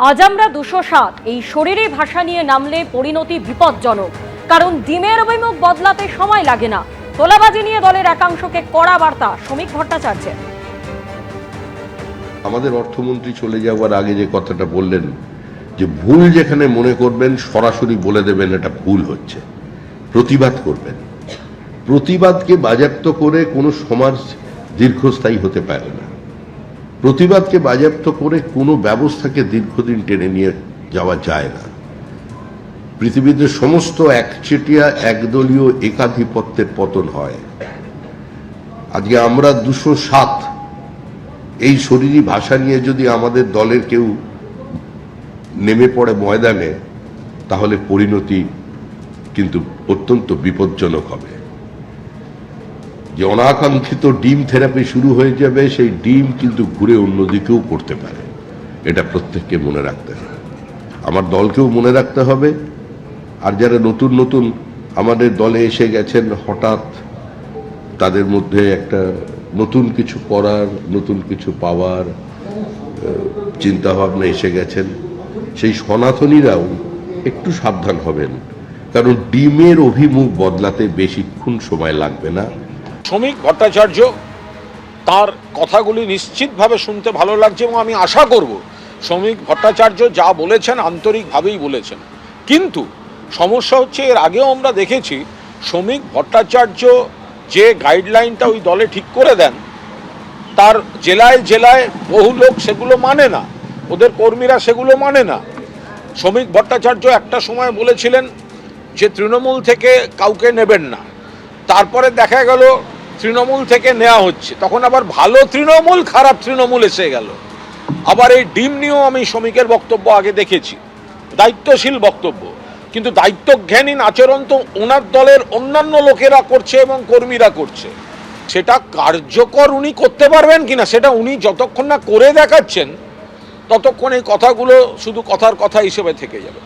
আজ আমরা 207 এই শরীরে ভাষা নিয়ে নামলে পরিণতি বিপজ্জনক, কারণ ডিমের অভিমুখ বদলাতে সময় লাগে না। তোলাবাজি নিয়ে দলের একাংশকে কড়া বার্তা শ্রমিক ভট্টাচার্যের। আমাদের অর্থমন্ত্রী চলে যাওয়ার আগে যে কথাটা বললেন যে ভুল যেখানে মনে করবেন সরাসরি বলে দেবেন এটা ভুল হচ্ছে, প্রতিবাদ করবেন। প্রতিবাদকে বাজেয়াপ্ত করে কোনো সমাজ দীর্ঘস্থায়ী হতে পারে না। প্রতিবাদকে বাজেয়াপ্ত করে কোনো ব্যবস্থাকে দীর্ঘদিন টেনে নিয়ে যাওয়া যায় না। পৃথিবীতে সমস্ত একচেটিয়া একদলীয় একাধিপত্যের পতন হয়। আজকে আমরা 207 এই শরীরী ভাষা নিয়ে যদি আমাদের দলের কেউ নেমে পড়ে ময়দানে, তাহলে পরিণতি কিন্তু অত্যন্ত বিপজ্জনক হবে। যে অনাকাঙ্ক্ষিত ডিম থেরাপি শুরু হয়ে যাবে, সেই ডিম কিন্তু ঘুরে অন্যদিকেও পড়তে পারে। এটা প্রত্যেককে মনে রাখতে হবে, আমার দলকেও মনে রাখতে হবে। আর যারা নতুন নতুন আমাদের দলে এসে গেছেন, হঠাৎ তাদের মধ্যে একটা নতুন কিছু করার, নতুন কিছু পাওয়ার চিন্তা ভাবনা এসে গেছেন, সেই সনাতনীরাও একটু সাবধান হবেন, কারণ ডিমের অভিমুখ বদলাতে বেশিক্ষণ সময় লাগবে না। শ্রমিক ভট্টাচার্য, তার কথাগুলি নিশ্চিতভাবে শুনতে ভালো লাগছে এবং আমি আশা করব শ্রমিক ভট্টাচার্য যা বলেছেন আন্তরিকভাবেই বলেছেন। কিন্তু সমস্যা হচ্ছে, এর আগেও আমরা দেখেছি শ্রমিক ভট্টাচার্য যে গাইডলাইনটা ওই দলে ঠিক করে দেন, তার জেলায় জেলায় বহু লোক সেগুলো মানে না, ওদের কর্মীরা সেগুলো মানে না। শ্রমিক ভট্টাচার্য একটা সময় বলেছিলেন যে তৃণমূল থেকে কাউকে নেবেন না, তারপরে দেখা গেল তৃণমূল থেকে নেওয়া হচ্ছে, তখন আবার ভালো তৃণমূল খারাপ তৃণমূল এসে গেল। আবার এই ডিম নিয়েও আমি শ্রমিকের বক্তব্য আগে দেখেছি, দায়িত্বশীল বক্তব্য, কিন্তু দায়িত্বজ্ঞানহীন আচরণ তো ওনার দলের অন্যান্য লোকেরা করছে এবং কর্মীরা করছে। সেটা কার্যকর উনি করতে পারবেন কিনা, সেটা উনি যতক্ষণ না করে দেখাচ্ছেন ততক্ষণ এই কথাগুলো শুধু কথার কথা হিসেবে থেকে যাবে।